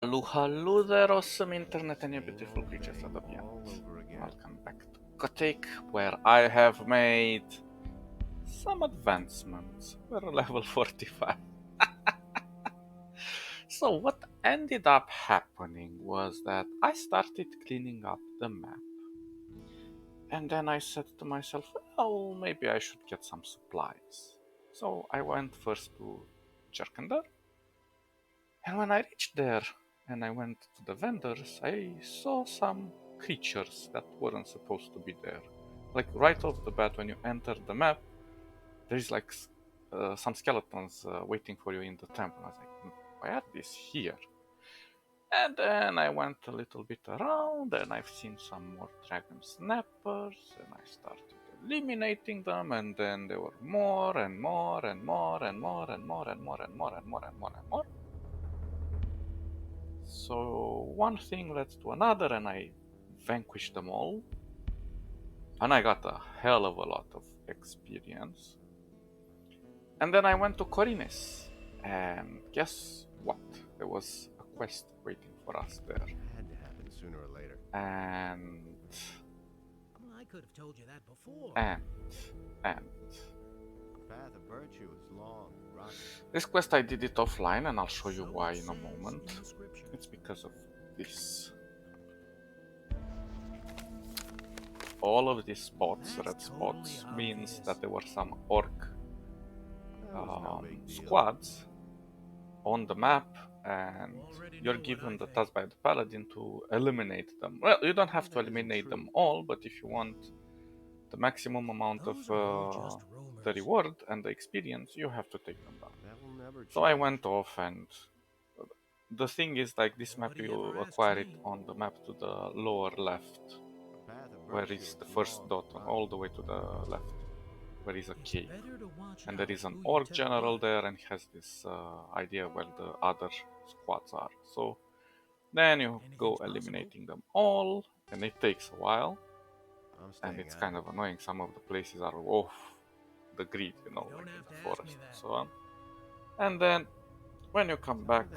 Hello there, awesome internet and you beautiful creatures of the beyond. Welcome back to Gothic, where I have made some advancements. We're level 45. So what ended up happening was that I started cleaning up the map. And then I said to myself, well, maybe I should get some supplies. So I went first to Jerkender. And when I reached there and I went to the vendors, I saw some creatures that weren't supposed to be there. Like right off the bat, when you enter the map, there's like some skeletons waiting for you in the temple. I was like, why are these here? And then I went a little bit around and I've seen some more dragon snappers and I started eliminating them, and then there were more and more and more and more and more and more and more and more and more and more. So one thing led to another, and I vanquished them all. And I got a hell of a lot of experience. And then I went to Corines. And guess what? There was a quest waiting for us there. Had to happen sooner or later. And. I could have told you that before. And. The path of virtue is long, rocky. This quest I did it offline, and I'll show you why in a moment. It's because of this. All of these spots, red spots, means that there were some orc squads on the map, and you're given the task by the paladin to eliminate them. Well, you don't have to eliminate them all, but if you want the maximum amount of the reward and the experience, you have to take them down. So I went off, and the thing is, like, this map, you acquire it on the map to the lower left, where is the first dot, all the way to the left, where is a cave. And there is an orc general there, and he has this idea where the other squads are. So then you go eliminating them all, and it takes a while, and it's kind of annoying. Some of the places are off the grid, like in the forest and so on. And then when you come back,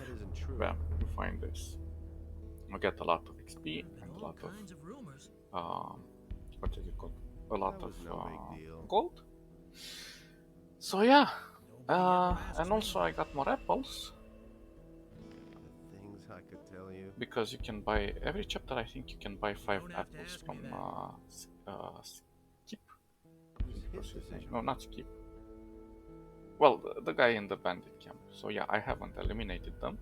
bam, you find this. You get a lot of XP and a lot of what is it called? A lot of gold. So yeah, and also I got more apples. Things I could tell you. Because you can buy every chapter. I think you can buy 5 apples from Skip. No, not Skip. Well, the guy in the bandit camp. So yeah, I haven't eliminated them.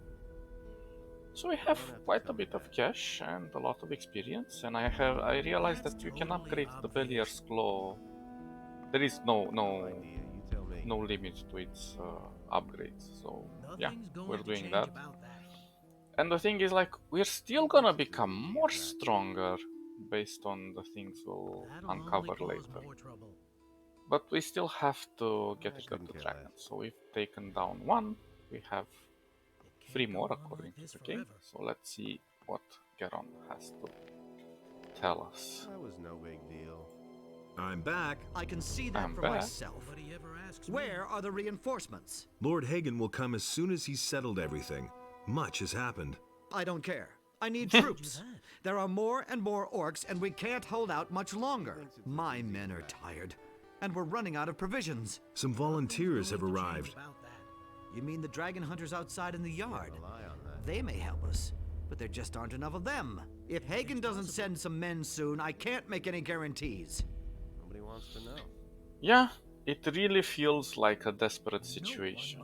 So we have quite a bit of cash and a lot of experience, and I realized that you can upgrade the Bellier's Claw. There is no limit to its upgrades. So yeah, we're doing that. And the thing is, like, we're still gonna become more stronger based on the things we'll uncover later. But we still have to get rid of the dragon. So we've taken down 1, we have 3 more according to the game. So let's see what Geron has to tell us. That was no big deal. I'm back. I can see that for myself. Where are the reinforcements? Lord Hagen will come as soon as he's settled everything. Much has happened. I don't care. I need troops. There are more and more orcs, and we can't hold out much longer. My men are tired, and we're running out of provisions. Some volunteers have arrived. You mean the dragon hunters outside in the yard? They may help us, but there just aren't enough of them. If Hagen doesn't send some men soon, I can't make any guarantees. Nobody wants to know. Yeah, it really feels like a desperate situation.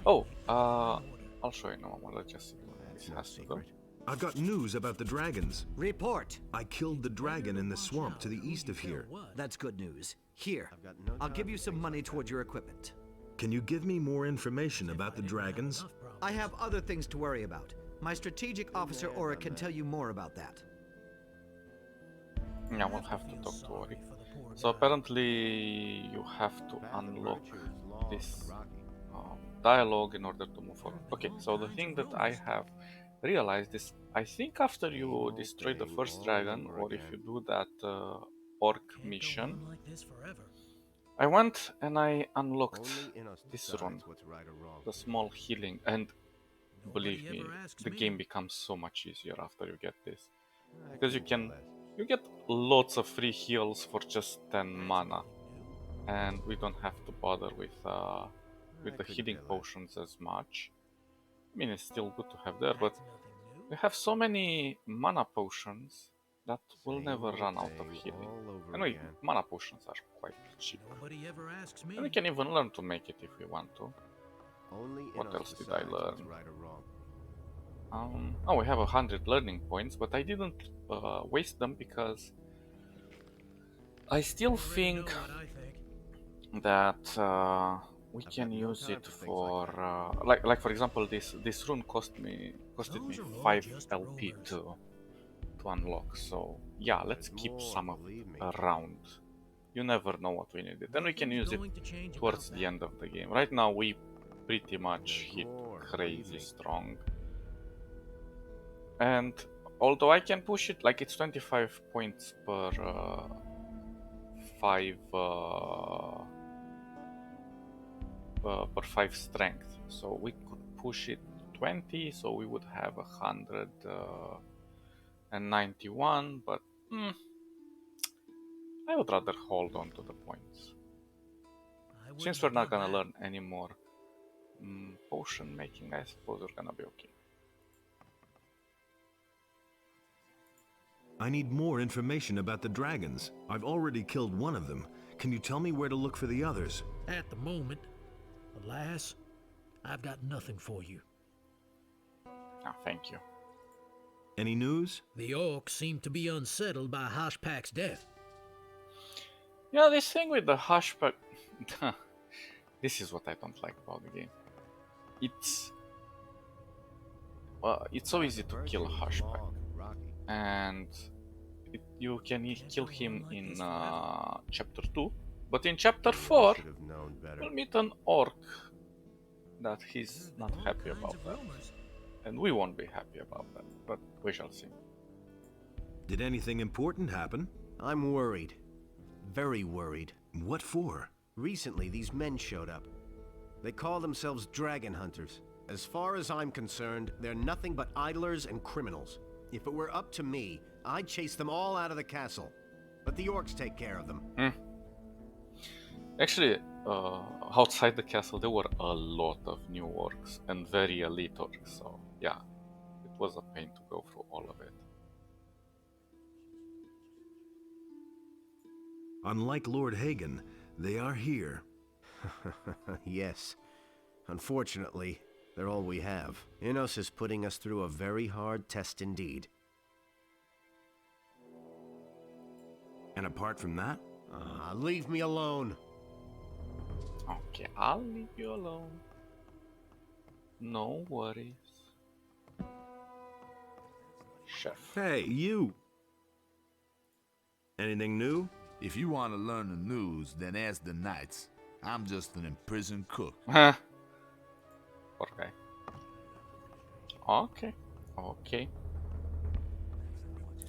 Oh, I'll show you in a moment. Let's just see what this has to do. I've got news about the dragons. Report. I killed the dragon in the swamp to the east of here. That's good news. Here, I'll give you some money toward your equipment. Can you give me more information about the dragons? I have other things to worry about. My strategic officer Aura can tell you more about that. Yeah, we'll have to talk to Ori. So apparently you have to unlock this dialogue in order to move forward. Okay, so the thing that I have realized is, I think after you destroy the first dragon, or if you do that orc mission, I went and I unlocked this rune, the small healing, and believe me, the game becomes so much easier after you get this. Because you get lots of free heals for just 10 mana, and we don't have to bother with the healing potions as much. I mean, it's still good to have there, but we have so many mana potions that will never run out of healing. Anyway, mana potions are quite cheap. And we can even learn to make it if we want to. What else did I learn? Oh, we have 100 learning points, but I didn't waste them because I still think that we can use it for like for example, this rune costed me 5 LP to unlock. So yeah, let's keep some of it around. You never know what we need it, and we can use it towards the end of the game. Right now we pretty much hit crazy strong, and although I can push it, like it's 25 points per 5 per 5 strength, so we could push it 20, so we would have 191, but I would rather hold on to the points. Since we're not gonna learn any more potion making, I suppose we're gonna be okay. I need more information about the dragons. I've already killed one of them. Can you tell me where to look for the others? At the moment, alas, I've got nothing for you. Ah, thank you. Any news? The orcs seem to be unsettled by Hoshpack's death. Yeah, this thing with the Hoshpack... This is what I don't like about the game. It's so easy to kill Hoshpack. And you can kill him in chapter 2. But in chapter 4, we'll meet an orc that he's not happy about that. And we won't be happy about that, but we shall see. Did anything important happen? I'm worried. Very worried. What for? Recently, these men showed up. They call themselves dragon hunters. As far as I'm concerned, they're nothing but idlers and criminals. If it were up to me, I'd chase them all out of the castle. Let the orcs take care of them. Actually, outside the castle, there were a lot of new orcs and very elite orcs, so yeah, it was a pain to go through all of it. Unlike Lord Hagen, they are here. Yes. Unfortunately, they're all we have. Innos is putting us through a very hard test indeed. And apart from that? Leave me alone. Okay, I'll leave you alone. No worries. Chef. Hey, you! Anything new? If you want to learn the news, then ask the knights. I'm just an imprisoned cook. Poor guy. Okay.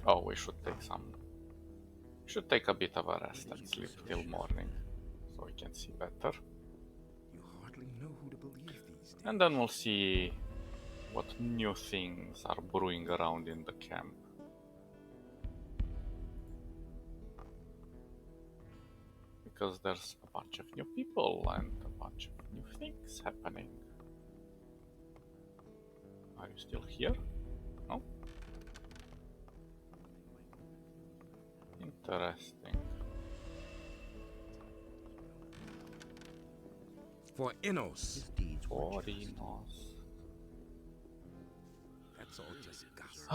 Oh, we should take a bit of a rest and sleep till morning, so we can see better. And then we'll see what new things are brewing around in the camp. Because there's a bunch of new people and a bunch of new things happening. Are you still here? No? Interesting. For Innos. For Innos. That's all just gossip.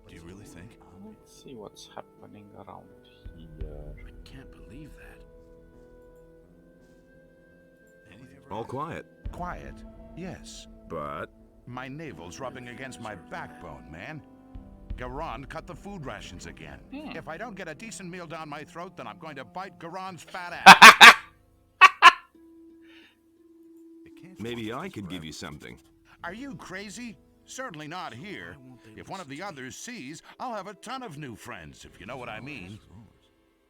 Do you really think? Let's see what's happening around here. I can't believe that. All quiet. Quiet, yes. But... My navel's rubbing against my backbone, man. Garand cut the food rations again. If I don't get a decent meal down my throat, then I'm going to bite Garand's fat ass. maybe I could give you something. Are you crazy? Certainly not here. If one of the others sees, I'll have a ton of new friends, if you know what I mean.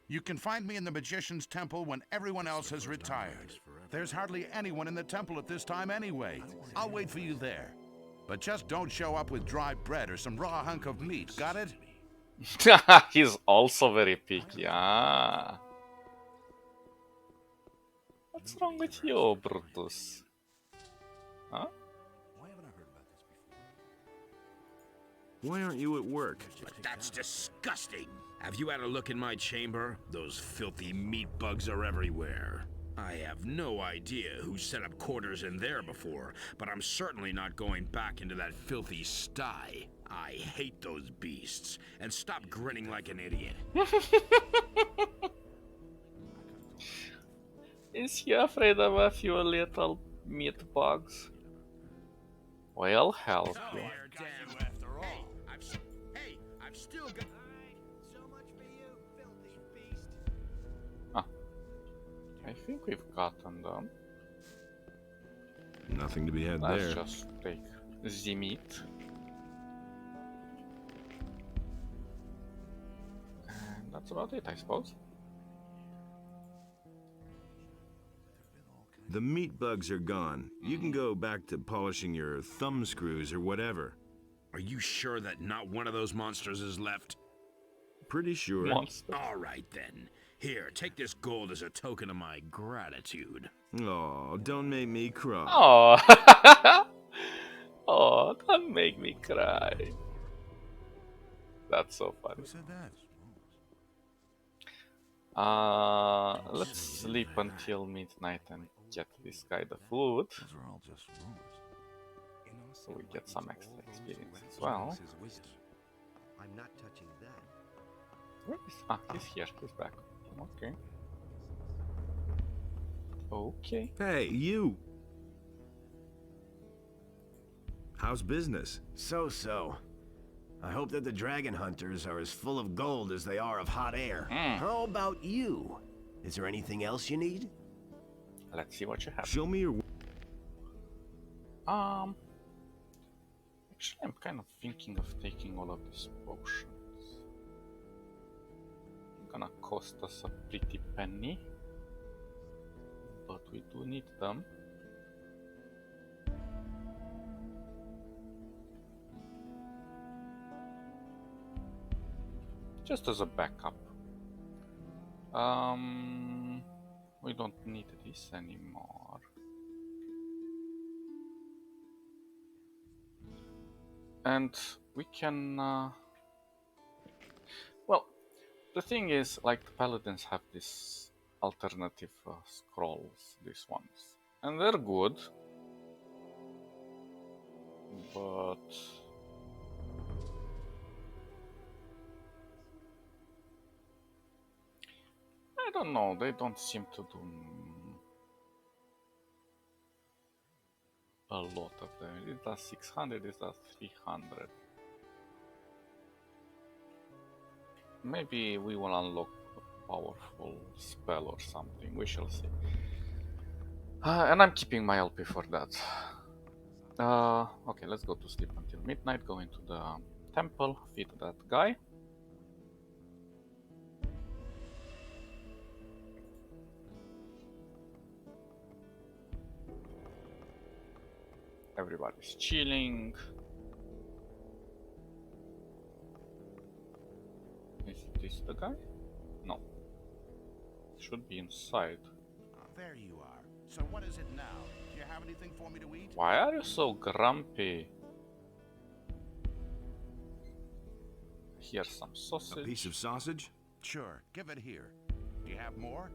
You can find me in the Magician's Temple when everyone else has retired. There's hardly anyone in the temple at this time anyway. I'll wait for you there. But just don't show up with dry bread or some raw hunk of meat, got it? He's also very picky. Ah. What's wrong with you, Brutus? Huh? Why aren't you at work? But that's disgusting. Have you had a look in my chamber? Those filthy meat bugs are everywhere. I have no idea who set up quarters in there before, but I'm certainly not going back into that filthy sty. I hate those beasts. And stop grinning like an idiot. Is he afraid of a few little meat bugs? We'll help you. I've still got... So much for you, filthy beast. Ah, I think we've gotten them. Nothing to be had Let's there. just take the meat. And that's about it, I suppose. The meat bugs are gone. You can go back to polishing your thumb screws or whatever. Are you sure that not one of those monsters is left? Pretty sure. Monster. All right, then. Here, take this gold as a token of my gratitude. Oh, don't make me cry. Oh, oh, don't make me cry. That's so funny. Who said that? Let's sleep until midnight and get this guy the food. Those are all just rumors. So we get some extra experience as well. I'm not touching that. Where is... Ah, he's here. He's back. Okay. Okay. Hey, you! How's business? So. I hope that the dragon hunters are as full of gold as they are of hot air. How about you? Is there anything else you need? Let's see what you have. Show me your... Actually, I'm kind of thinking of taking all of these potions. Gonna cost us a pretty penny, but we do need them. Just as a backup. We don't need this anymore. And we can, well, the thing is, like, the paladins have this alternative scrolls, these ones, and they're good, but I don't know, they don't seem to do a lot of them. It does 600, it does 300. Maybe we will unlock a powerful spell or something, we shall see. And I'm keeping my LP for that. Okay, let's go to sleep until midnight, go into the temple, feed that guy. Everybody's chilling. Is this the guy? No. Should be inside. There you are. So what is it now? Do you have anything for me to eat? Why are you so grumpy? Here's some sausage. A piece of sausage? Sure, give it here. Do you have more?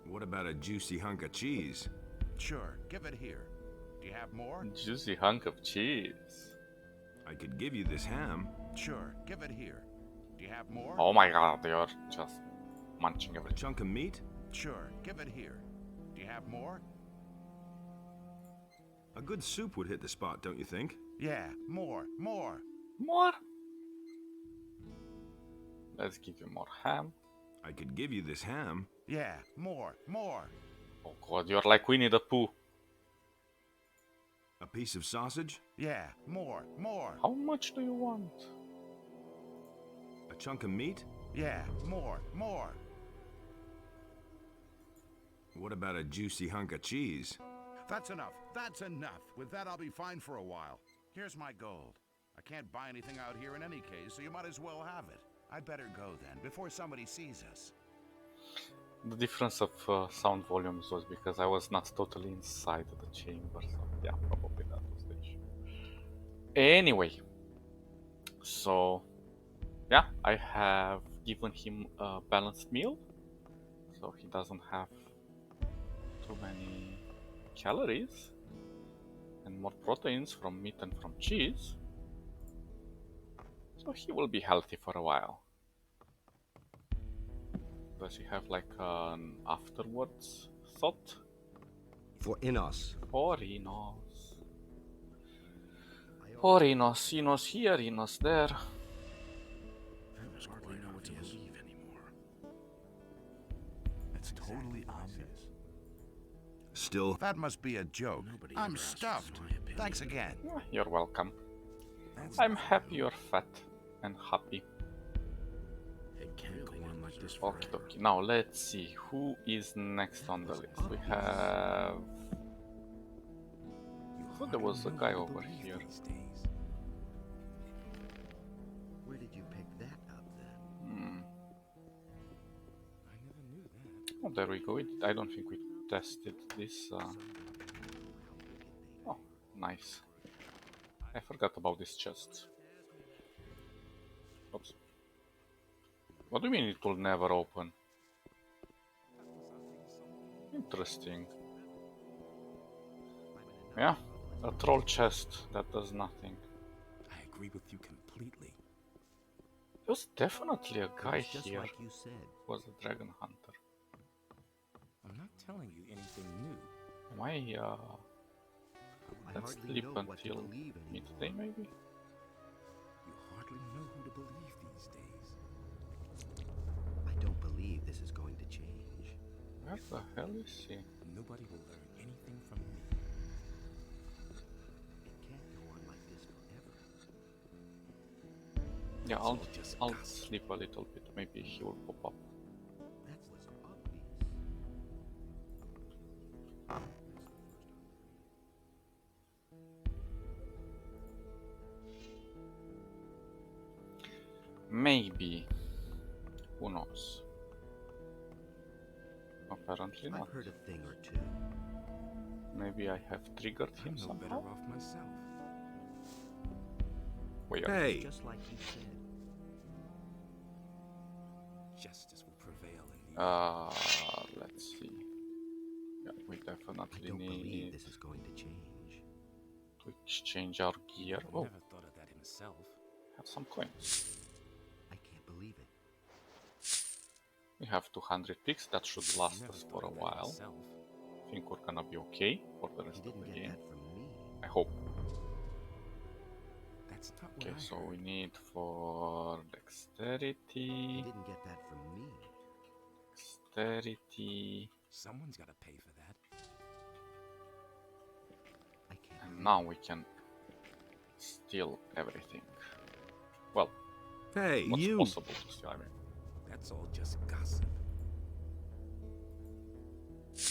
What about a juicy hunk of cheese? Sure, give it here. Do you have more? Juicy hunk of cheese. I could give you this ham. Sure, give it here. Do you have more? Oh my god, you're just munching A everything. chunk of meat? Sure, give it here. Do you have more? A good soup would hit the spot, don't you think? Yeah, more. More? Let's give you more ham. I could give you this ham. Yeah, more. Oh god, you're like Winnie the Pooh. A piece of sausage? Yeah, more. How much do you want? A chunk of meat? Yeah, more. What about a juicy hunk of cheese? That's enough. That's enough. With that, I'll be fine for a while. Here's my gold. I can't buy anything out here in any case, so you might as well have it. I'd better go then, before somebody sees us. The difference of sound volumes was because I was not totally inside the chamber, so yeah, probably that was the issue. Anyway, so yeah, I have given him a balanced meal, so he doesn't have too many calories and more proteins from meat and from cheese, so he will be healthy for a while. Does he have like an afterwards thought? For Innos. Poor Enos. Poor Enos. Enos here, Enos there. I hardly know what to believe anymore. It's totally obvious. Still, That must be a joke. Nobody I'm ever asks stuffed. my opinion. Thanks again. You're welcome. I'm happy you're fat and happy. It can't go on like this Okie forever. dokie. Now let's see who is next on the list. We have. I thought there was a guy over here. Where did you pick that up then? Oh, there we go. I don't think we tested this. Oh, nice. I forgot about this chest. Oops. What do you mean it will never open? Interesting. Yeah, a troll chest that does nothing. I agree with you completely. There's definitely a guy It's just here like you said. who was a dragon hunter. I'm not telling you anything new. Am I, I let's hardly sleep know what to until believe midday anymore. maybe? You hardly know who to believe these days. I don't believe this is going to change. Where the hell is he? Nobody will learn anything from me. It can't go on like this forever. Yeah, all just I'll gossip. sleep a little bit. Maybe he will pop up. That was obvious. Maybe. Who knows? Apparently not. I've heard a thing or two. Maybe I have triggered I'm him no better somehow? off myself. Weird. hey, Just like you said. Justice will prevail in the Let's see. Yeah, we I definitely don't believe need this is going to change. to exchange our gear. He Oh, never thought of that himself. have some coins. I can't believe it. We have 200 picks. That should last Never us thought for a of that while. himself. I think we're gonna be okay for the He rest of didn't the get game. that from me. I hope. That's not what Okay, I so heard. we need for He dexterity. didn't get that from me. Dexterity. Someone's got to pay for that. I can't And believe now we can steal everything. Well, hey, what's you. possible to steal? I mean, That's all just gossip.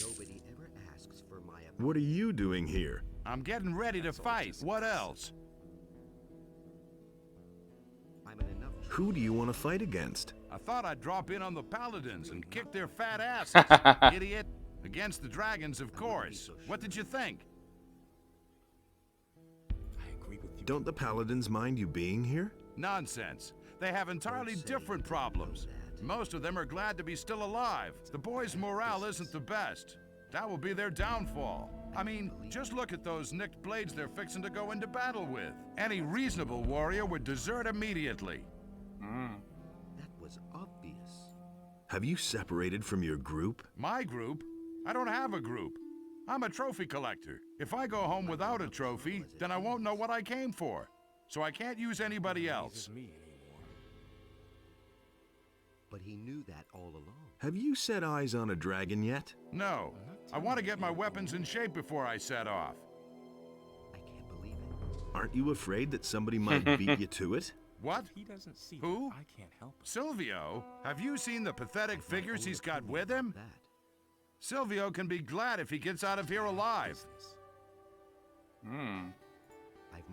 nobody ever asks for my opinion. What are you doing here? I'm getting ready to That's all fight. just What gossip. else? I'm in enough trouble. Who do you want to fight against? I thought I'd drop in on the paladins and kick their fat asses. Idiot. Against the dragons, of course. What did you think? I agree with you. Don't the paladins mind you being here? Nonsense. They have entirely Don't say different you didn't know problems. that. Most of them are glad to be still alive. The boys' morale isn't the best. That will be their downfall. I mean, just look at those nicked blades they're fixing to go into battle with. Any reasonable warrior would desert immediately. That was obvious. Have you separated from your group? My group? I don't have a group. I'm a trophy collector. If I go home without a trophy, then I won't know what I came for. So I can't use anybody else. Me anymore. But he knew that all along. Have you set eyes on a dragon yet? No. I want to get my weapons in shape before I set off. I can't believe it. Aren't you afraid that somebody might beat you to it? What? He doesn't see Who? that I can't help it. Silvio? Have you seen the pathetic figures he's got with him? That. Silvio can be glad if he gets out of here alive. Hmm.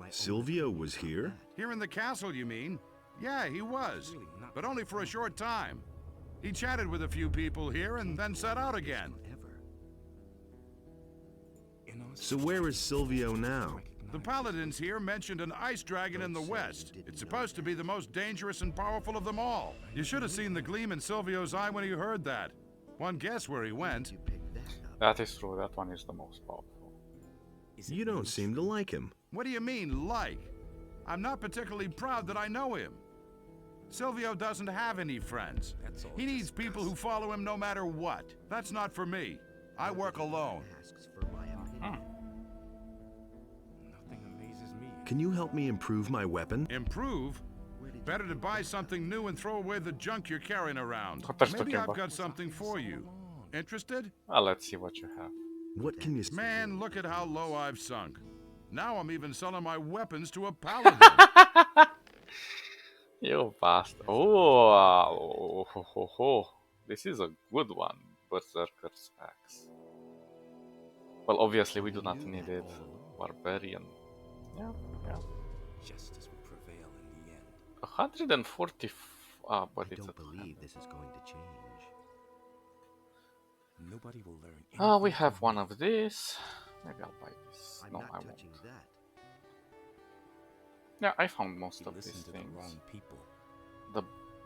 Silvio was here? Here in the castle, you mean? Yeah, he was. But only for a short time. He chatted with a few people here and then set out again. So where is Silvio now? The paladins here mentioned an ice dragon in the west. It's supposed to be the most dangerous and powerful of them all. You should have seen the gleam in Silvio's eye when he heard that. One guess where he went. That is true, that one is the most powerful. You don't seem to like him. What do you mean, like? I'm not particularly proud that I know him. Silvio doesn't have any friends. He needs people who follow him no matter what. That's not for me. I work alone. Can you help me improve my weapon? Improve? Better to buy something new and throw away the junk you're carrying around. What are you Maybe talking I've about? got something for you. Interested? Well, let's see what you have. What can you... Man, look at how low I've sunk. Now I'm even selling my weapons to a paladin. You bastard. Oh, ho, ho, ho. This is a good one. Berserker's axe. Well, obviously we do not need it. Barbarian. Yeah, yeah. Justice will prevail in the end. 140. Ah, but I it's don't believe this is going to change. Nobody will learn. Ah, we have one of these. Maybe I'll buy this. I'm No, not I won't. touching that. Yeah, I found most You of these listen to the things. wrong people. The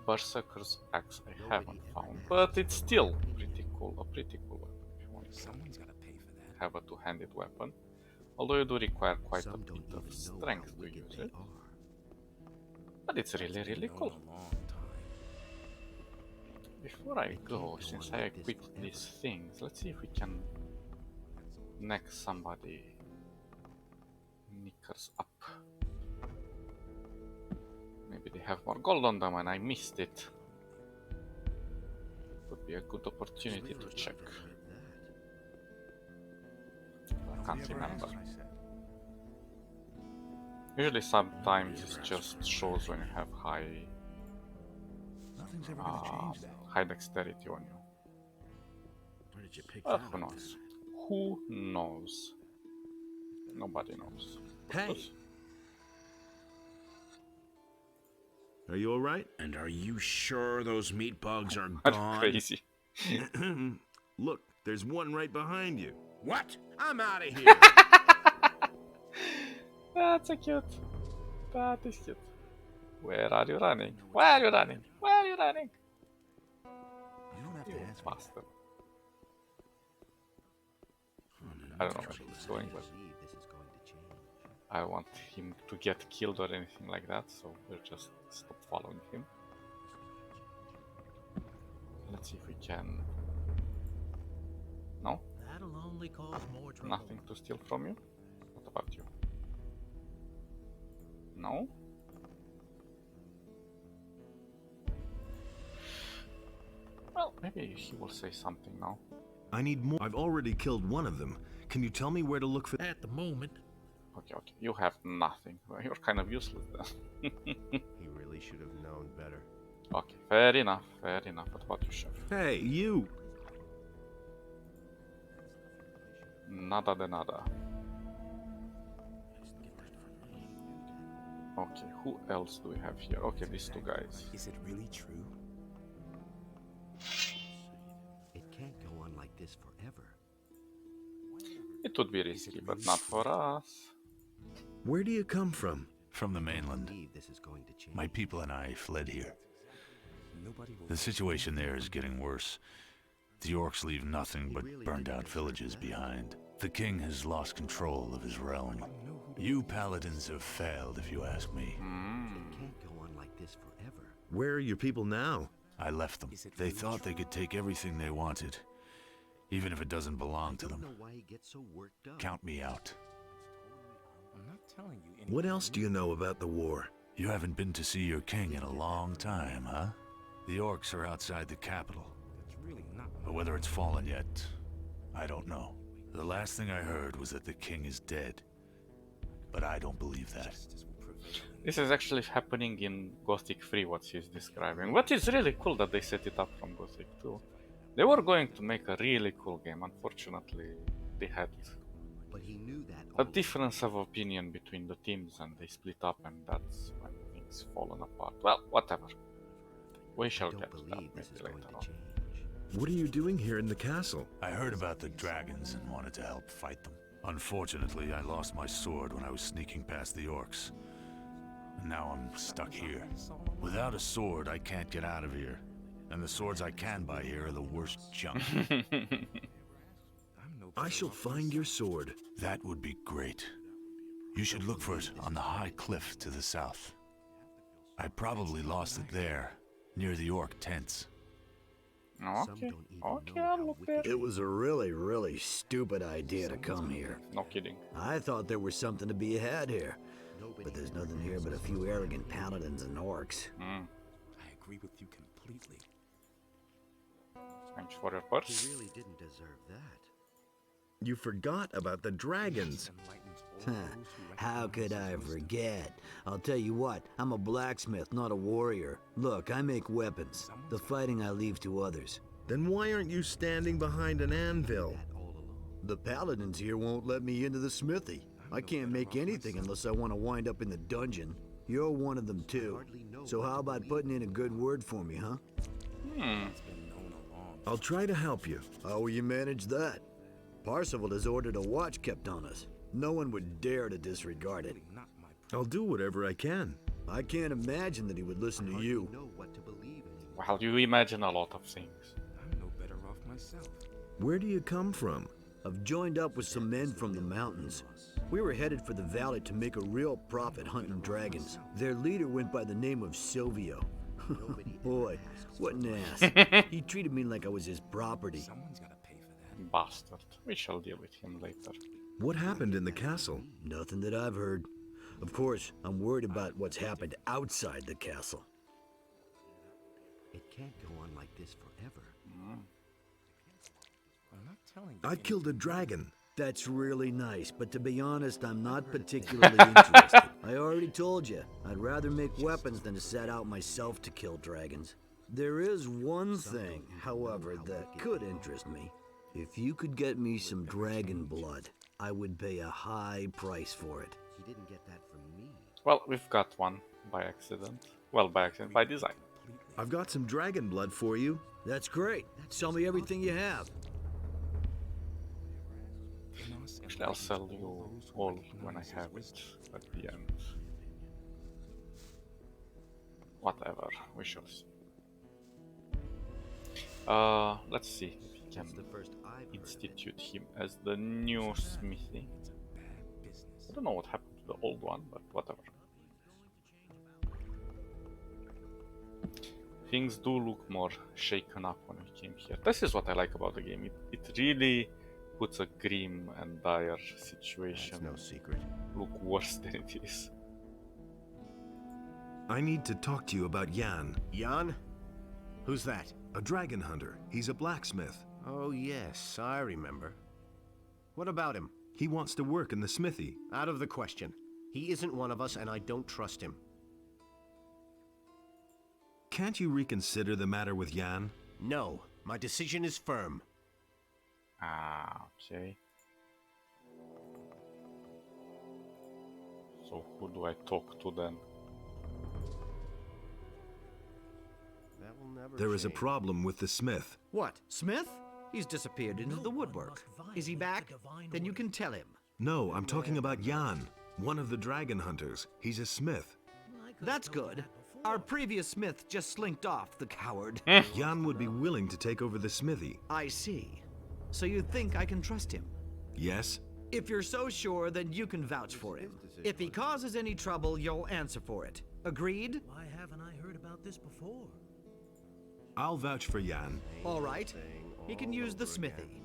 Berserker's axe I haven't found, but it's still pretty cool. A pretty cool weapon if you want to Someone's got to pay for that. have a two-handed weapon. Although you do require quite a Some bit don't of even know strength how to wicked use they it. are. But it's really, really Known cool. a long time. Before I go, since I equipped these things, let's see if we can neck somebody knickers up. Maybe they have more gold on them and I missed it. Would be a good opportunity to check. I can't remember. Usually sometimes it just shows when you have high Nothing's ever gonna change that. high dexterity on you. Where did you pick Well, that who up? knows? Who knows? Nobody knows. Hey! Are you alright? And are you sure those meat bugs are That's gone? crazy. Look, there's one right behind you. What? I'm out of here. That's so cute. That is cute. Where are you running? Where are you running? Where are you running? You don't have You to ask me. bastard. I don't know where he's going, but believe this is going to change. I don't want him to get killed or anything like that, so we'll just stop following him. Let's see if we can... No? That'll only cause more trouble. Nothing to steal from you? What about you? No? Well, maybe he will say something now. I need more. I've already killed one of them. Can you tell me where to look for... At the moment, Okay, okay. You have nothing. Well, you're kind of useless then. He really should have known better. Okay, fair enough, fair enough. What about you, chef? Hey, you! Nada de nada. Okay, who else do we have here? Okay, these two guys. Is it really true? It can't go on like this forever. It would be risky, but not for us. Where do you come from? From the mainland. Believe this is going to change. My people and I fled here. Nobody will. The situation there is getting worse. The orcs leave nothing but burned out villages behind. The king has lost control of his realm. You paladins have failed, if you ask me. It can't go on like this forever. Where are your people now? I left them. They thought they could take everything they wanted, even if it doesn't belong to I don't them. know why he gets so worked up. Count me out. I'm not telling you anything. What else do you know about the war? You haven't been to see your king in a long time, huh? The orcs are outside the capital, That's really not. but whether it's fallen yet, I don't know. The last thing I heard was that the king is dead, but I don't believe that. Justice will prevail. This is actually happening in Gothic 3, what he's describing. But it's really cool that they set it up from Gothic 2. They were going to make a really cool game. Unfortunately, they had But he knew that a all difference of opinion between the teams and they split up, and that's when things fallen apart. Well, whatever. We shall don't get to that believe this maybe is going later to on. change. What are you doing here in the castle? I heard about the dragons and wanted to help fight them. Unfortunately, I lost my sword when I was sneaking past the orcs. And now I'm stuck here. Without a sword, I can't get out of here. And the swords I can buy here are the worst junk. I shall find your sword. That would be great. You should look for it on the high cliff to the south. I probably lost it there, near the orc tents. Okay, okay, I'll look there. It was a really stupid idea to come here. No kidding. I thought there was something to be had here. But there's nothing here but a few arrogant paladins and orcs. I agree with you completely. Thanks for your purse. He really didn't deserve that. You forgot about the dragons. How could I forget? I'll tell you what, I'm a blacksmith, not a warrior. Look, I make weapons. The fighting I leave to others. Then why aren't you standing behind an anvil? The paladins here won't let me into the smithy. I can't make anything unless I want to wind up in the dungeon. You're one of them too. So how about putting in a good word for me, huh? I'll try to help you. How will you manage that? Parsifal has ordered a watch kept on us. No one would dare to disregard it. I'll do whatever I can. I can't imagine that he would listen to you. Well, you imagine a lot of things. I'm no better off myself. Where do you come from? I've joined up with some men from the mountains. We were headed for the valley to make a real profit hunting dragons. Their leader went by the name of Silvio. Boy, what an ass. He treated me like I was his property. Someone's gotta pay for that. Bastard. We shall deal with him later. What happened in the castle? Nothing that I've heard. Of course, I'm worried about what's happened outside the castle. It can't go on like this forever. I'm not telling you. I killed a dragon. That's really nice, but to be honest, I'm not particularly interested. I already told you, I'd rather make weapons than to set out myself to kill dragons. There is one thing, however, that could interest me. If you could get me some dragon blood, I would pay a high price for it. He didn't get that from me. Well, we've got one by accident. Well, by accident, by design. I've got some dragon blood for you. That's great. Sell me everything you have. Actually, I'll sell you all when I have it at the end. Whatever, we shall see. Let's see if we can institute him as the new smithy. I don't know what happened to the old one, but whatever. Things do look more shaken up when we came here. This is what I like about the game. It really puts a grim and dire situation. That's no secret. Look worse than it is. I need to talk to you about Jan. Jan? Who's that? A dragon hunter. He's a blacksmith. Oh, yes, I remember. What about him? He wants to work in the smithy. Out of the question. He isn't one of us, and I don't trust him. Can't you reconsider the matter with Jan? No, my decision is firm. Ah, okay. So who do I talk to then? That will never There is a change. problem with the smith. What, Smith? He's disappeared into the woodwork. Is he back? Then you can tell him. No, I'm talking about Jan, one of the dragon hunters. He's a smith. That's good. Our previous smith just slinked off, the coward. Jan would be willing to take over the smithy. I see. So you think I can trust him? Yes? If you're so sure, then you can vouch for him. If he causes any trouble, you'll answer for it. Agreed? Why haven't I heard about this before? I'll vouch for Jan. All right. He can use the smithy.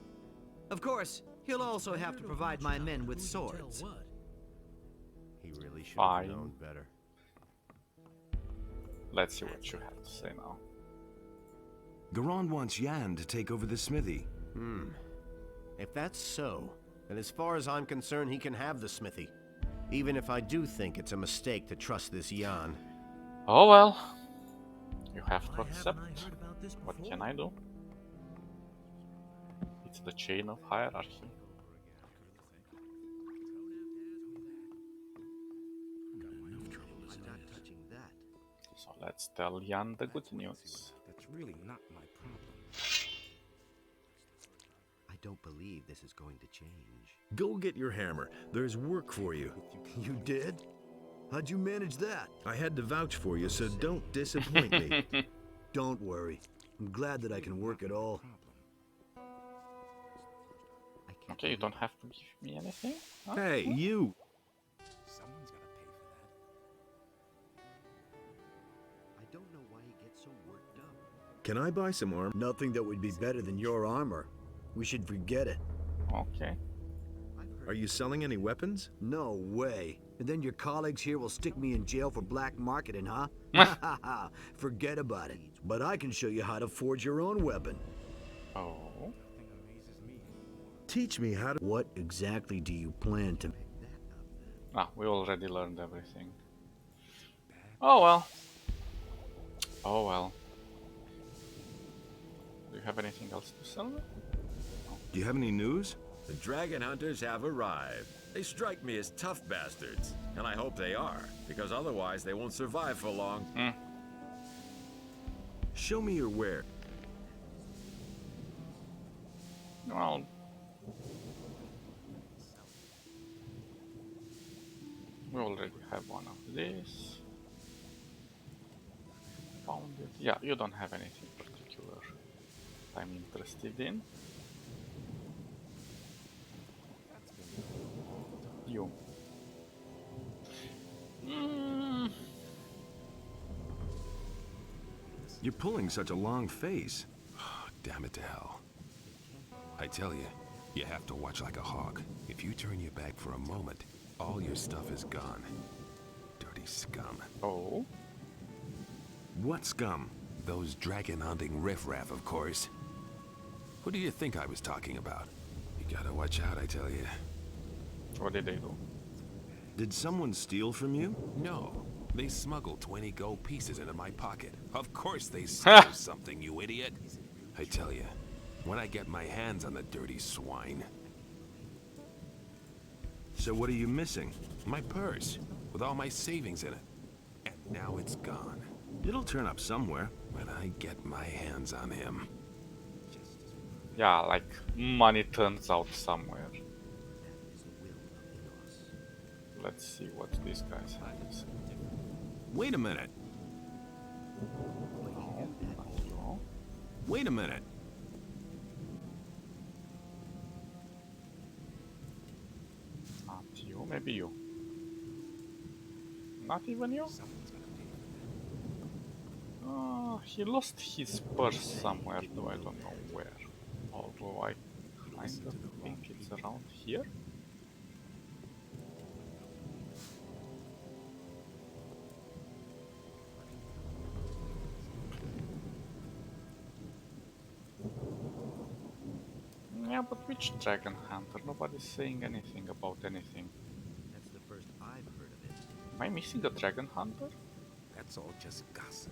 Of course, he'll also have to provide my men with swords. He really should Fine. have known better. Let's see what you have to say now. Garand wants Jan to take over the smithy. If that's so, then as far as I'm concerned, he can have the smithy. Even if I do think it's a mistake to trust this Jan. Oh well. You have to Why haven't accept. I heard about this What before? can I do? It's the chain of hierarchy. I'm not touching that. So let's tell Jan the good news. That's really not my problem. I don't believe this is going to change. Go get your hammer. There's work for you. You did? How'd you manage that? I had to vouch for you, so don't disappoint me. Don't worry. I'm glad that I can work at all. I can't Okay, you believe don't have to give me anything. Huh? Hey, you! Someone's gotta pay for that. I don't know why he gets so worked up. Can I buy some armor? Nothing that would be better than your armor. We should forget it. Okay. Are you selling any weapons? No way. And then your colleagues here will stick me in jail for black marketing, huh? Forget about it. But I can show you how to forge your own weapon. Oh. Nothing amazes me. Teach me how to... What exactly do you plan to... Ah, we already learned everything. Oh well. Oh well. Do you have anything else to sell? Do you have any news? The dragon hunters have arrived. They strike me as tough bastards, and I hope they are, because otherwise they won't survive for long. Show me your ware. Well, we already have one of these. Found it. Yeah, you don't have anything particular I'm interested in. You. You're pulling such a long face. Damn it to hell. I tell you, you have to watch like a hawk. If you turn your back for a moment, all your stuff is gone. Dirty scum. Oh? What scum? Those dragon hunting riffraff, of course. Who do you think I was talking about? You gotta watch out, I tell you. What did they do? Did someone steal from you? No. They smuggled 20 gold pieces into my pocket. Of course they stole something, you idiot. I tell you, when I get my hands on the dirty swine. So what are you missing? My purse, with all my savings in it. And now it's gone. It'll turn up somewhere when I get my hands on him. Yeah, like money turns out somewhere. Let's see what these guys have to say. Wait a minute. No, not you. Wait a minute. Not you, maybe you. Not even you? He lost his purse somewhere, though I don't know where. Although I kind of think it's around here. Yeah, but which dragon hunter? Nobody's saying anything about anything. That's the first I've heard of it. Am I missing a dragon hunter? That's all just gossip.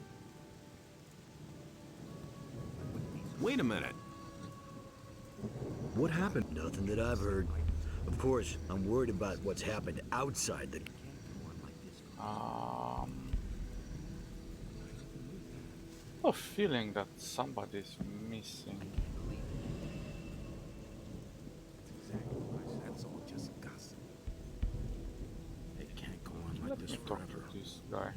Wait a minute. What happened? Nothing that I've heard. Of course, I'm worried about what's happened outside the... A feeling that somebody's missing. That's all just gossip. It can't go on like Let this me talk forever. to this guy.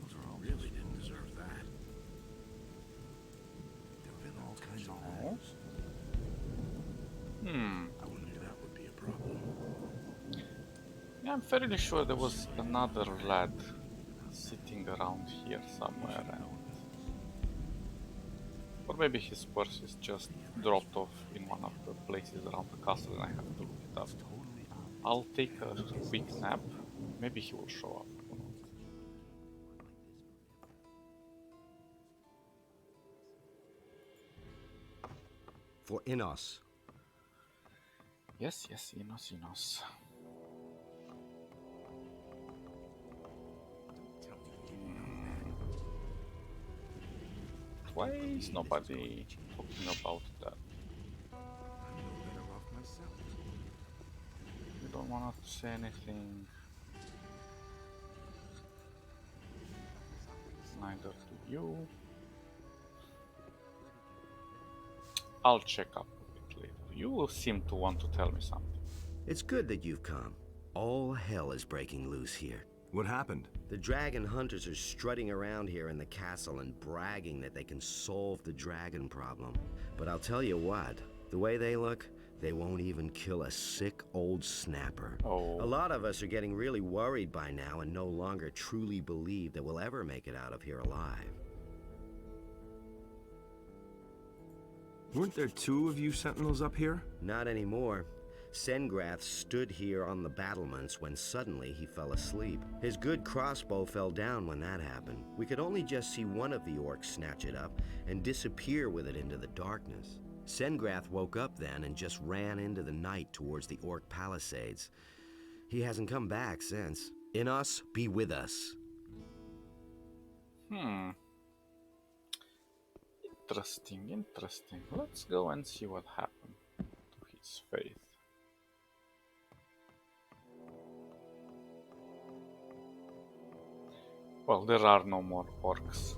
Those are all really didn't deserve that. There've been all kinds of No. rumors. I wouldn't that would be a problem. Yeah, I'm fairly sure there was another lad sitting around here somewhere. Or maybe his purse is just dropped off in one of the places around the castle and I have to look it up. I'll take a quick nap. Maybe he will show up. Who knows? For Innos. Yes, yes, Inos, Inos. Why is nobody talking about that? anyone not to say anything? Neither do you. I'll check up a bit later. You seem to want to tell me something. It's good that you've come. All hell is breaking loose here. What happened? The dragon hunters are strutting around here in the castle and bragging that they can solve the dragon problem. But I'll tell you what, the way they look, they won't even kill a sick old snapper. Oh. A lot of us are getting really worried by now and no longer truly believe that we'll ever make it out of here alive. Weren't there 2 of you sentinels up here? Not anymore. Sengrath stood here on the battlements when suddenly he fell asleep. His good crossbow fell down when that happened. We could only just see one of the orcs snatch it up and disappear with it into the darkness. Sengrath woke up then and just ran into the night towards the orc palisades. He hasn't come back since. In us, be with us. Interesting. Let's go and see what happened to his faith. Well, there are no more orcs.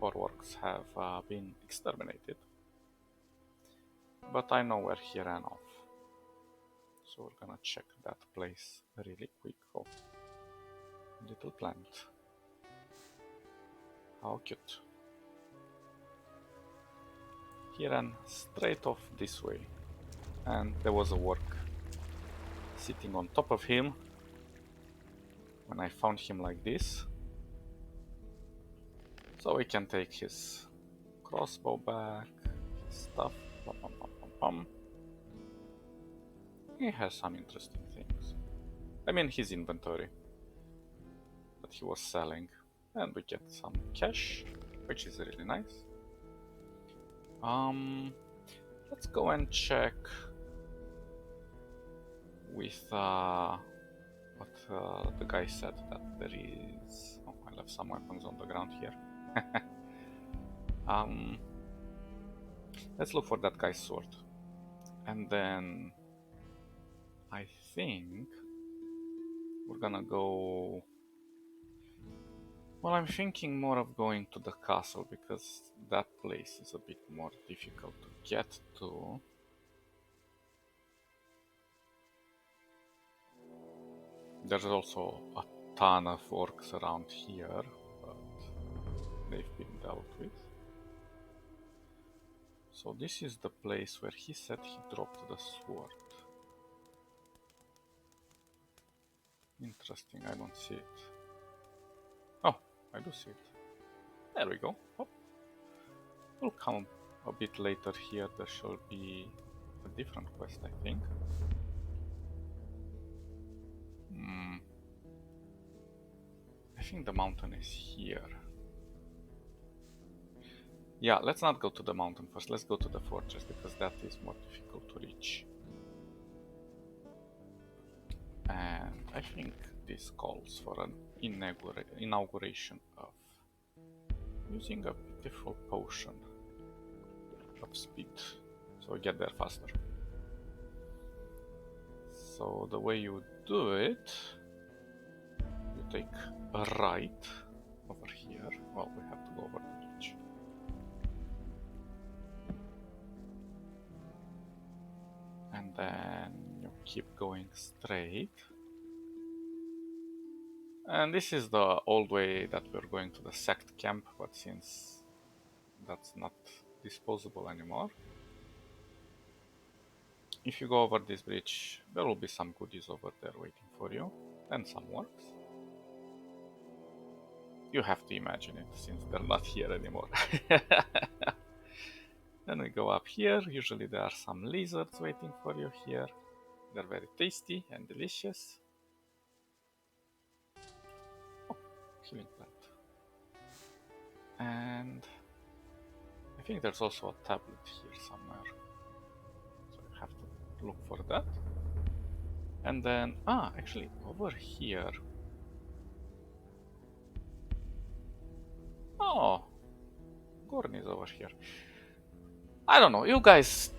4 orcs have been exterminated. But I know where he ran off. So we're gonna check that place really quick. Oh, little plant. How cute. He ran straight off this way. And there was a orc sitting on top of him. When I found him like this. So we can take his crossbow back, his stuff. He has some interesting things. I mean his inventory that he was selling. And we get some cash, which is really nice. Let's go and check with what the guy said, that there is... Oh, I left some weapons on the ground here. Let's look for that guy's sword. And then I think we're gonna go... Well, I'm thinking more of going to the castle because that place is a bit more difficult to get to. There's also a ton of orcs around here, but they've been dealt with. So this is the place where he said he dropped the sword. Interesting, I don't see it. Oh, I do see it. There we go. Oh. We'll come a bit later here. There shall be a different quest, I think. I think the mountain is here. Yeah, let's not go to the mountain first. Let's go to the fortress because that is more difficult to reach. And I think this calls for an inauguration of using a beautiful potion of speed, so we get there faster. So the way you do it, you take a right over here. Well, we have to go over the bridge. And then you keep going straight. And this is the old way that we're going to the sect camp, but since that's not disposable anymore, if you go over this bridge, there will be some goodies over there waiting for you, and some works. You have to imagine it, since they're not here anymore. Then we go up here. Usually there are some lizards waiting for you here. They're very tasty and delicious. Oh, healing plant. And I think there's also a tablet here somewhere. So you have to look for that. And then, actually, over here. Oh, Gorn is over here. I don't know, you guys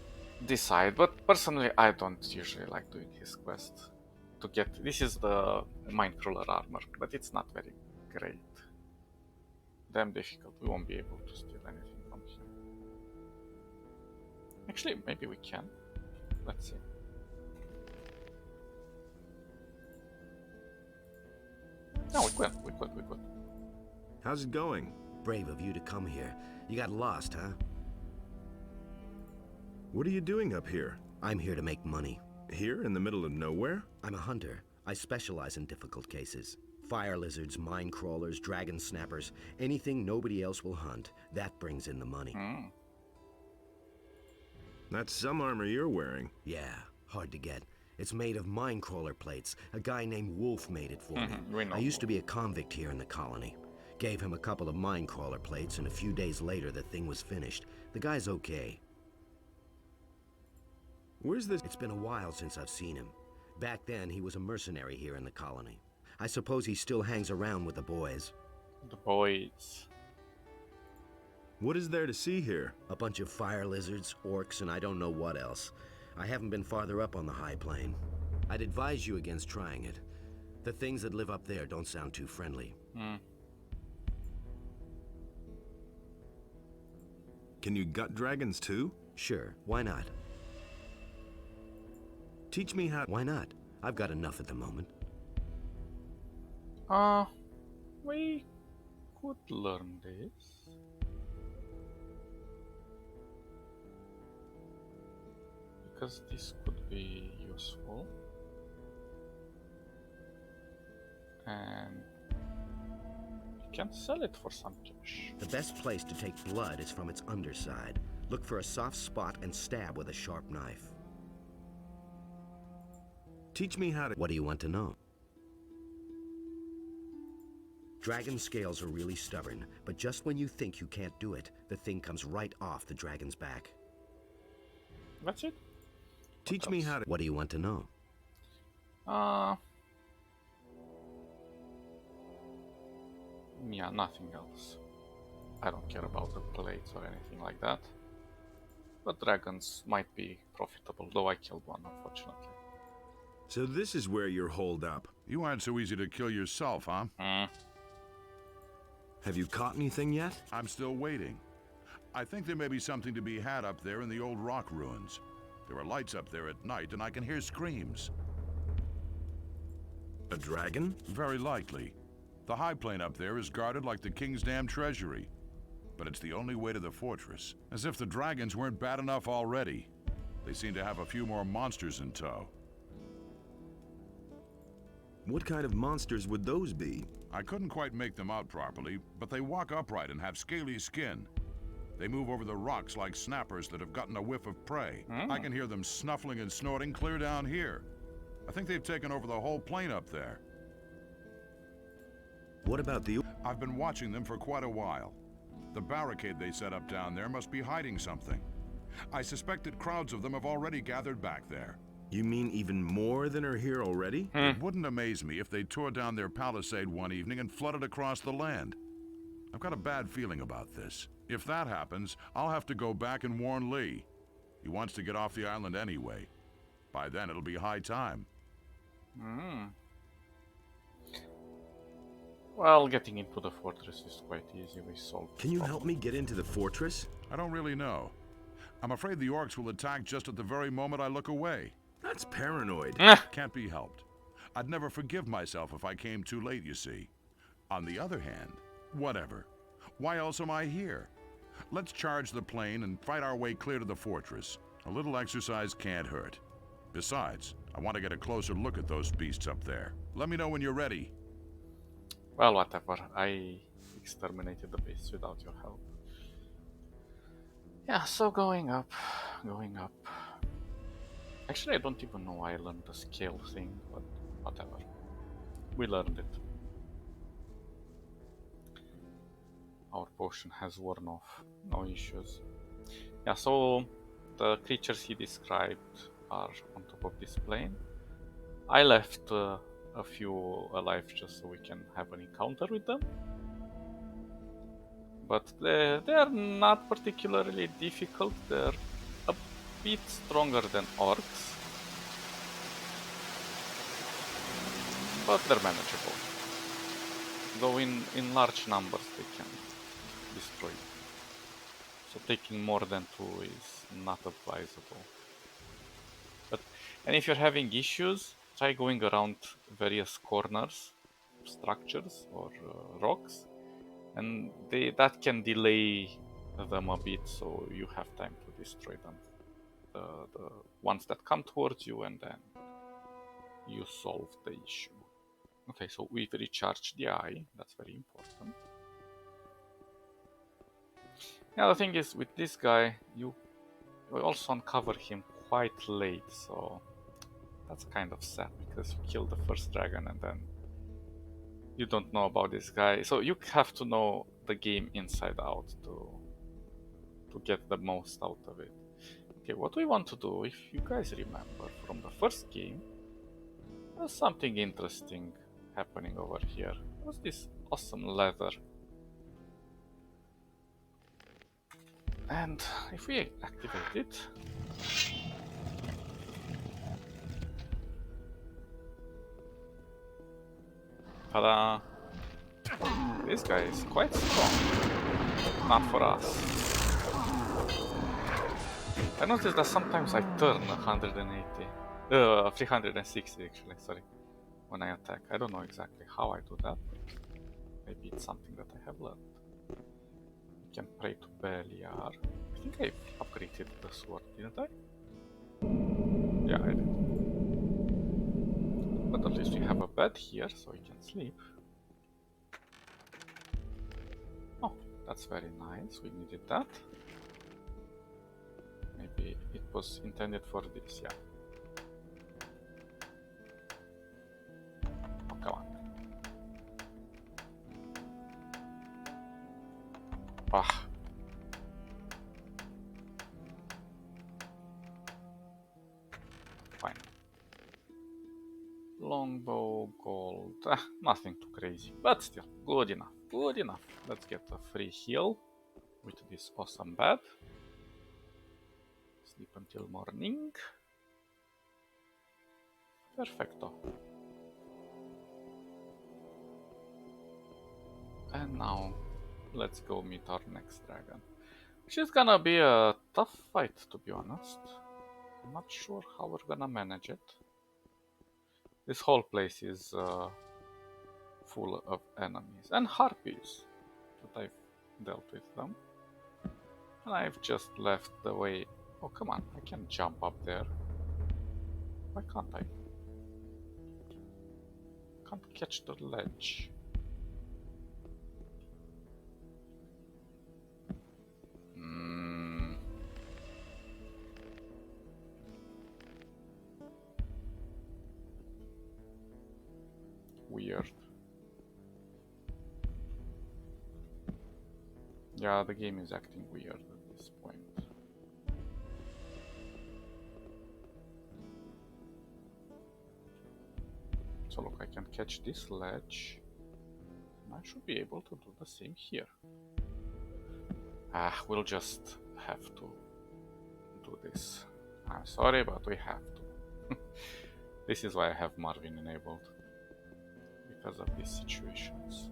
decide. But personally, I don't usually like doing his quest to get. This is the Mindcrawler armor, but it's not very great. Damn difficult. We won't be able to steal anything from him. Actually, maybe we can. Let's see. No, we could. We could. We could. How's it going? Brave of you to come here. You got lost, huh? What are you doing up here? I'm here to make money. Here in the middle of nowhere? I'm a hunter. I specialize in difficult cases. Fire lizards, mine crawlers, dragon snappers, anything nobody else will hunt. That brings in the money. That's some armor you're wearing. Yeah, hard to get. It's made of mine crawler plates. A guy named Wolf made it for me. I used to be a convict here in the colony. Gave him a couple of mine crawler plates, and a few days later the thing was finished. The guy's okay. Where's this? It's been a while since I've seen him. Back then, he was a mercenary here in the colony. I suppose he still hangs around with the boys. The boys. What is there to see here? A bunch of fire lizards, orcs, and I don't know what else. I haven't been farther up on the high plain. I'd advise you against trying it. The things that live up there don't sound too friendly. Can you gut dragons too? Sure, why not? Teach me how. Why not? I've got enough at the moment. We could learn this. Because this could be useful. And you can sell it for some cash. The best place to take blood is from its underside. Look for a soft spot and stab with a sharp knife. Teach me how to. What do you want to know? Dragon scales are really stubborn, but just when you think you can't do it, the thing comes right off the dragon's back. That's it. Teach me how to. What do you want to know? Yeah, nothing else. I don't care about the plates or anything like that. But dragons might be profitable, though I killed one, unfortunately. So this is where you're holed up. You aren't so easy to kill yourself, huh? Have you caught anything yet? I'm still waiting. I think there may be something to be had up there in the old rock ruins. There are lights up there at night, and I can hear screams. A dragon? Very likely. The high plain up there is guarded like the King's Dam treasury. But it's the only way to the fortress. As if the dragons weren't bad enough already. They seem to have a few more monsters in tow. What kind of monsters would those be? I couldn't quite make them out properly, but they walk upright and have scaly skin. They move over the rocks like snappers that have gotten a whiff of prey. I can hear them snuffling and snorting clear down here. I think they've taken over the whole plain up there. What about the... I've been watching them for quite a while. The barricade they set up down there must be hiding something. I suspect that crowds of them have already gathered back there. You mean even more than are here already? It wouldn't amaze me if they tore down their palisade one evening and flooded across the land. I've got a bad feeling about this. If that happens, I'll have to go back and warn Lee. He wants to get off the island anyway. By then, it'll be high time. Well, getting into the fortress is quite easy. We solved. Can you help me get into the fortress? I don't really know. I'm afraid the orcs will attack just at the very moment I look away. That's paranoid. Can't be helped. I'd never forgive myself if I came too late, you see. On the other hand, whatever. Why else am I here? Let's charge the plain and fight our way clear to the fortress. A little exercise can't hurt. Besides, I want to get a closer look at those beasts up there. Let me know when you're ready. Well, whatever. I exterminated the beasts without your help. Yeah, so going up. Actually, I don't even know why I learned the scale thing, but whatever. We learned it. Our potion has worn off. No issues. Yeah, so the creatures he described are on top of this plane. I left a few alive just so we can have an encounter with them. But they are not particularly difficult. They're a bit stronger than orcs, but they're manageable. Though in large numbers they can destroy you. So taking more than 2 is not advisable. And if you're having issues, try going around various corners, structures, or rocks, and that can delay them a bit, so you have time to destroy them. The ones that come towards you, and then you solve the issue. Okay, so we've recharged the eye. That's very important. Now the thing is, with this guy, you also uncover him quite late, so that's kind of sad because you kill the first dragon and then you don't know about this guy. So you have to know the game inside out to get the most out of it. Okay, what we want to do, if you guys remember from the first game, there's something interesting happening over here. What's this awesome leather? And if we activate it, ta-da! This guy is quite strong. Not for us. I noticed that sometimes I turn 180. 360 actually, sorry. When I attack. I don't know exactly how I do that. Maybe it's something that I have learned. You can pray to Beliar. I think I upgraded the sword, didn't I? Yeah, I did. But at least we have a bed here, so we can sleep. Oh, that's very nice. We needed that. Maybe it was intended for this, yeah. Oh, come on. Ah. Fine. Longbow, gold. Nothing too crazy, but still, good enough. Good enough. Let's get a free heal with this awesome bed. Sleep until morning. Perfecto. And now, let's go meet our next dragon. Which is gonna be a tough fight, to be honest. I'm not sure how we're gonna manage it. This whole place is full of enemies. And harpies. But I've dealt with them. And I've just left the way. Oh, come on, I can jump up there. Why can't I? Can't catch the ledge. Weird. Yeah, the game is acting weird at this point. So look, I can catch this ledge. And I should be able to do the same here. We'll just have to do this. I'm sorry, but we have to. This is why I have Marvin enabled. Because of these situations.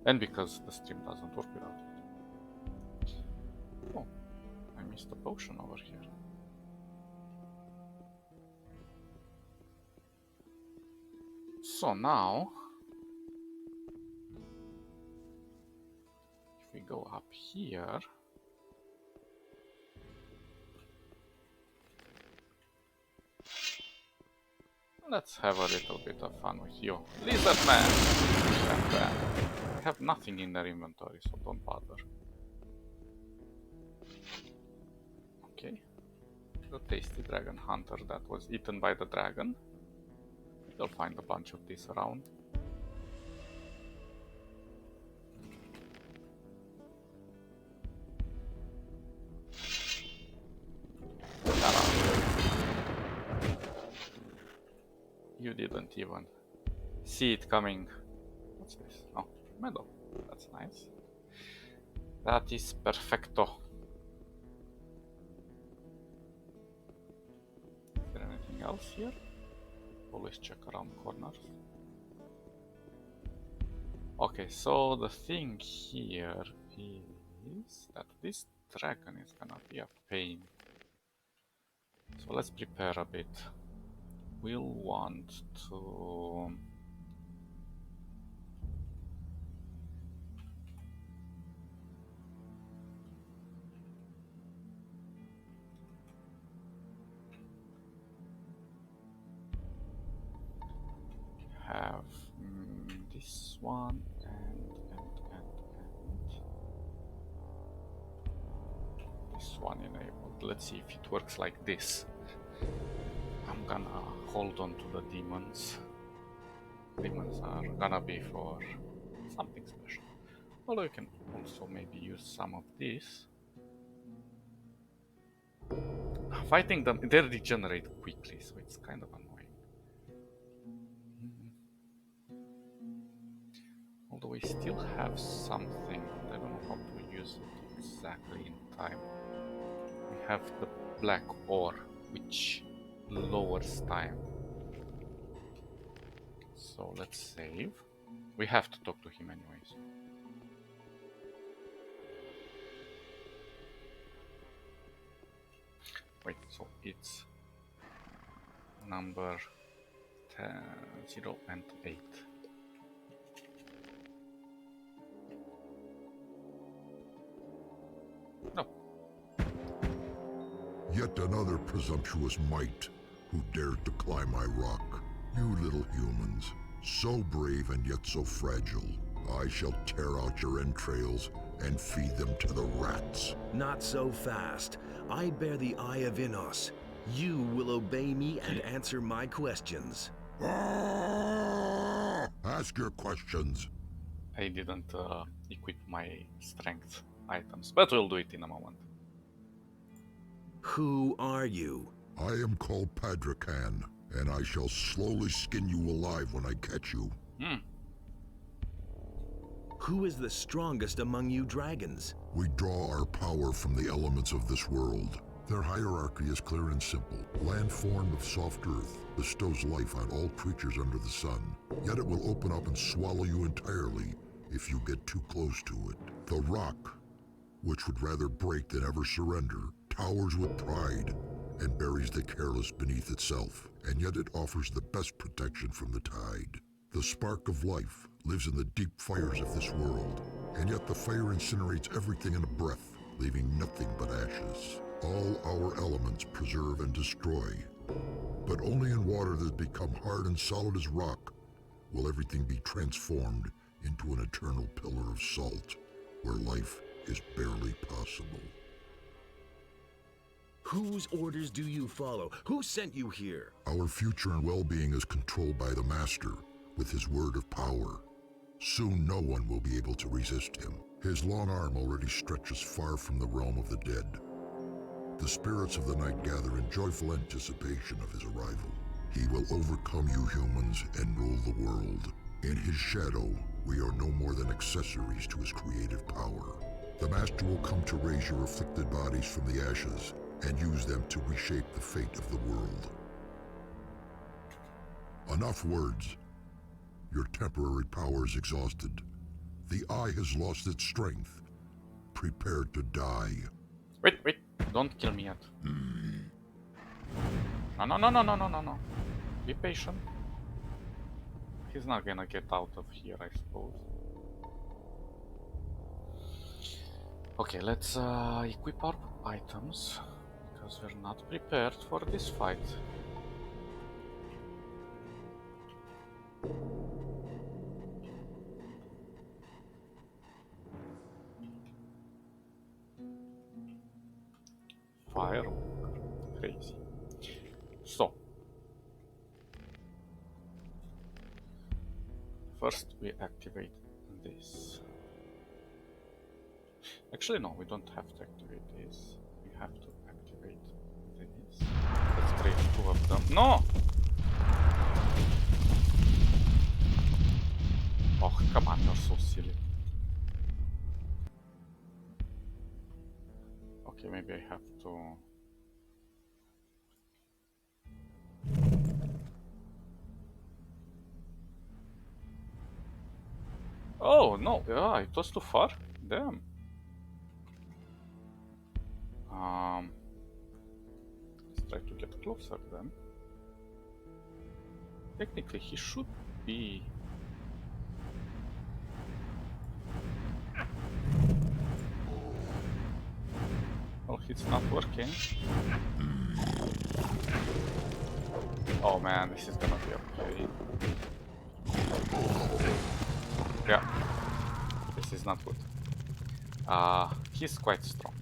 And because the stream doesn't work without it. Oh, I missed a potion over here. So now, if we go up here, let's have a little bit of fun with you. Lizard man! I have nothing in their inventory, so don't bother. Okay. The tasty dragon hunter that was eaten by the dragon. You'll find a bunch of these around. You didn't even see it coming. What's this? Oh, medal. That's nice. That is perfecto. anything else here? Always check around corners. Okay, so the thing here is that this dragon is gonna be a pain. So let's prepare a bit. We'll want to have this one and this one enabled. Let's see if it works like this. I'm gonna hold on to the demons. Demons are gonna be for something special. Although you can also maybe use some of this. Fighting them, they regenerate quickly, so it's kind of annoying. Although we still have something, I don't know how to use it exactly in time. We have the black ore, which lowers time. So let's save. We have to talk to him anyways. Wait, so it's number 10, 0 and 8. No. Yet another presumptuous mite who dared to climb my rock. You little humans, so brave and yet so fragile. I shall tear out your entrails and feed them to the rats. Not so fast. I bear the Eye of Innos. You will obey me and answer my questions. Ask your questions. I didn't equip my strength items, but we'll do it in a moment. Who are you? I am called Padrakan, and I shall slowly skin you alive when I catch you. Who is the strongest among you dragons? We draw our power from the elements of this world. Their hierarchy is clear and simple. Land formed of soft earth bestows life on all creatures under the sun. Yet it will open up and swallow you entirely if you get too close to it. The rock, which would rather break than ever surrender, towers with pride and buries the careless beneath itself. And yet it offers the best protection from the tide. The spark of life lives in the deep fires of this world, and yet the fire incinerates everything in a breath, leaving nothing but ashes. All our elements preserve and destroy, but only in water that has become hard and solid as rock will everything be transformed into an eternal pillar of salt, where life is barely possible. Whose orders do you follow? Who sent you here? Our future and well-being is controlled by the Master, with his word of power. Soon no one will be able to resist him. His long arm already stretches far from the realm of the dead. The spirits of the night gather in joyful anticipation of his arrival. He will overcome you humans and rule the world. In his shadow, we are no more than accessories to his creative power. The Master will come to raise your afflicted bodies from the ashes and use them to reshape the fate of the world. Enough words. Your temporary power is exhausted. The Eye has lost its strength. Prepare to die. Wait, don't kill me yet. No. Be patient. He's not gonna get out of here, I suppose. Okay, let's equip our items, because we're not prepared for this fight. Fire, crazy. So, first we activate this. Actually, no, we don't have to activate this. We have to activate this. Let's trade two of them. No! Oh, come on, you're so silly. Okay, maybe I have to... Oh no, yeah, it was too far. Damn. Let's try to get closer then. Technically, he should be. Well, it's not working. Oh man, this is gonna be okay. Yeah, this is not good. He's quite strong.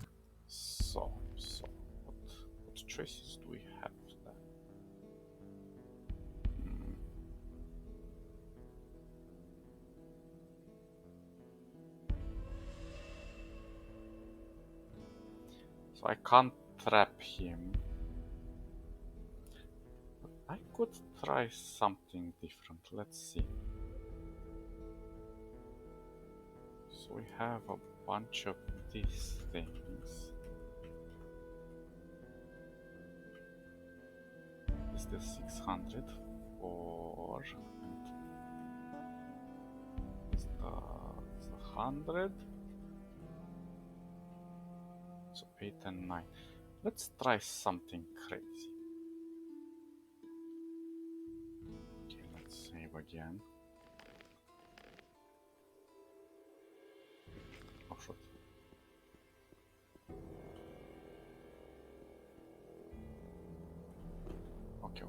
So what choices do we have there? So I can't trap him. But I could try something different. Let's see. So we have a bunch of these things. Is this 600 or is the 100? So 8 and 9. Let's try something crazy. Okay, let's save again. Oh shit. Okay.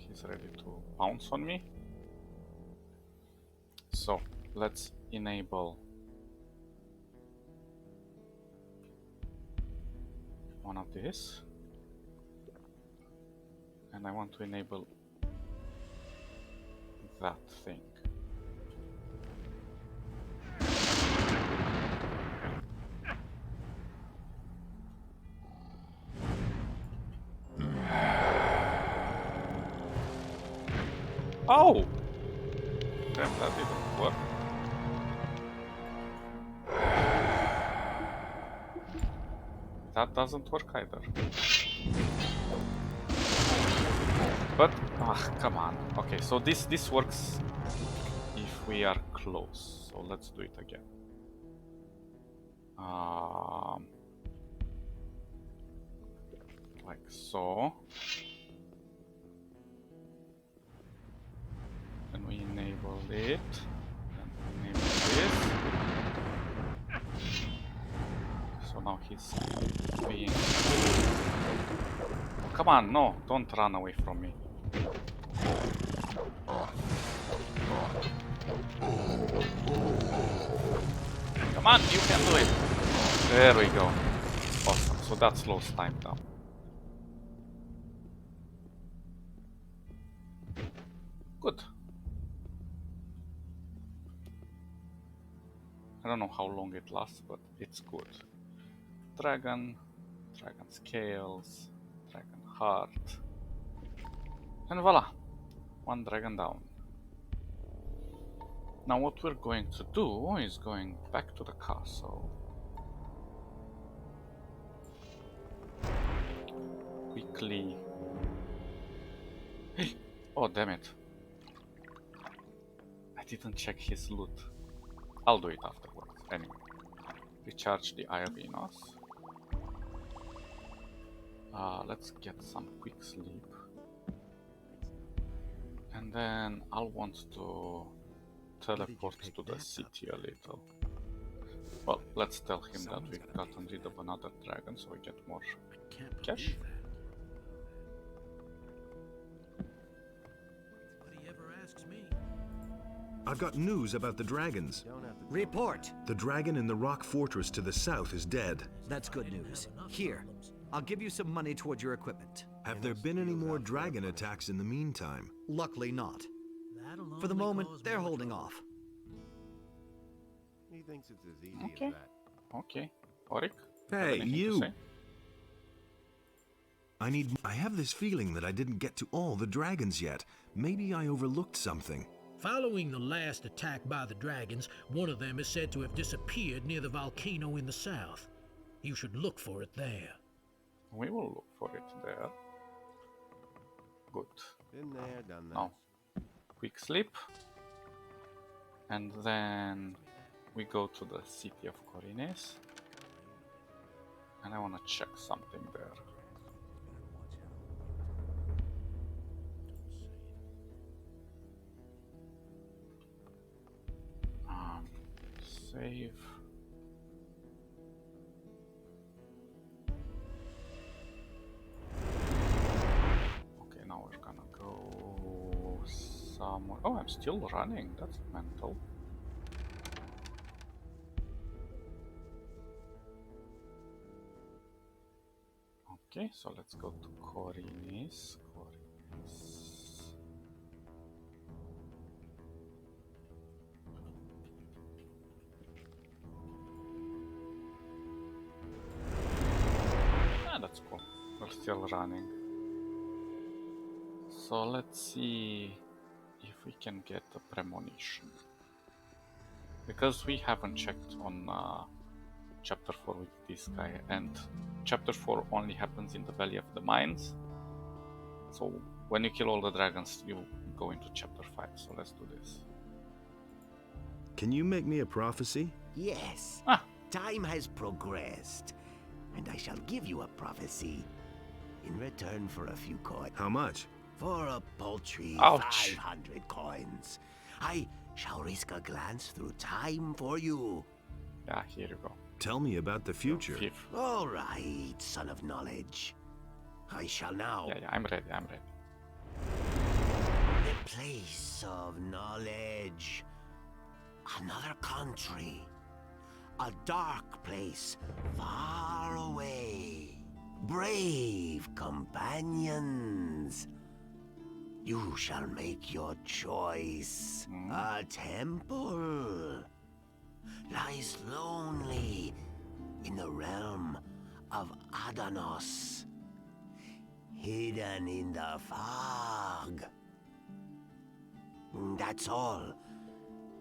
He's ready to pounce on me. So let's enable one of these. And I want to enable that thing. Oh! Damn, that didn't work. That doesn't work either. But, come on. Okay, so this works if we are close. So let's do it again. Like so. Then we enable it. Then enable this. So now he's being... Oh, come on, no, don't run away from me. Come on, you can do it. There we go. Awesome, so that slows time down. Good. I don't know how long it lasts, but it's good. Dragon scales, dragon heart. And voila! One dragon down. Now what we're going to do is going back to the castle. Quickly. Oh damn it. I didn't check his loot. I'll do it afterwards. Anyway. Recharge the Eye of Enos. Let's get some quick sleep. And then I'll want to teleport to the city a little. Well, let's tell him that we gotten rid of another dragon so we get more cash. I've got news about the dragons. Report. The dragon in the rock fortress to the south is dead. That's good news. Here, I'll give you some money towards your equipment. Have there been any more dragon attacks in the meantime? Luckily not. For the moment, they're holding off. He thinks it's as easy Okay. as that. Okay. Auric? Hey, you! I have this feeling that I didn't get to all the dragons yet. Maybe I overlooked something. Following the last attack by the dragons, one of them is said to have disappeared near the volcano in the south. You should look for it there. We will look for it there. Good. Been there, done that. Now, quick sleep. And then we go to the city of Corines, and I want to check something there. Save. Okay, now we're gonna go somewhere. Oh, I'm still running. That's mental. Okay, so let's go to Corines. Ah, that's cool. We're still running. So let's see if we can get a premonition. Because we haven't checked on chapter 4 with this guy, and chapter 4 only happens in the Valley of the Mines. So when you kill all the dragons, you go into chapter 5. So let's do this. Can you make me a prophecy? Yes. Time has progressed, and I shall give you a prophecy in return for a few coins. How much? For a paltry Ouch. 500 coins. I shall risk a glance through time for you. Yeah, here you go. Tell me about the future. All right, son of knowledge. I shall now. Yeah, I'm ready. The place of knowledge. Another country. A dark place far away. Brave companions. You shall make your choice. A temple lies lonely in the realm of Adanos, hidden in the fog. That's all.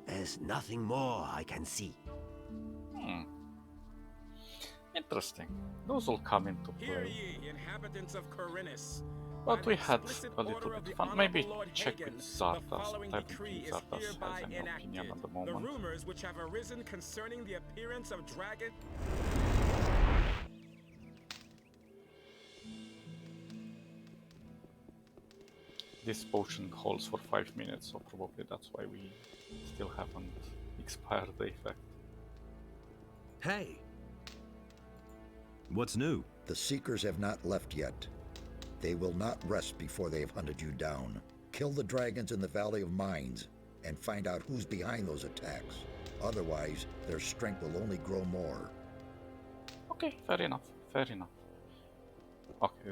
There's nothing more I can see. Interesting. Those will come into Hear play. ye, inhabitants of Corinus. But we had explicit a little order of bit the fun. Maybe Honorable Lord check Hagen, with the Zardas. following I don't decree think is Zardas has hereby an opinion enacted. at the The moment. rumors which have arisen concerning the appearance of dragon... This potion holds for 5 minutes, so probably that's why we still haven't expired the effect. Hey! What's new? The Seekers have not left yet. They will not rest before they have hunted you down. Kill the dragons in the Valley of Mines and find out who's behind those attacks. Otherwise, their strength will only grow more. Okay, fair enough. Okay,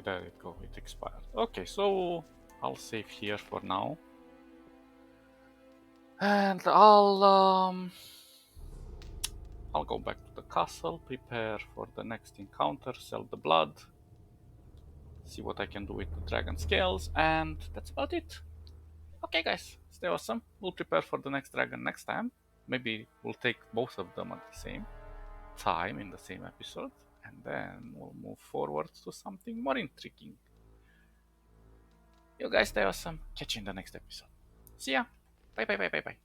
there you go, it expired. Okay, so I'll save here for now. And I'll go back to the castle, prepare for the next encounter, sell the blood, see what I can do with the dragon scales, and that's about it. Okay guys, stay awesome. We'll prepare for the next dragon next time. Maybe we'll take both of them at the same time in the same episode, and then we'll move forward to something more intriguing. You guys stay awesome. Catch you in the next episode. See ya. Bye.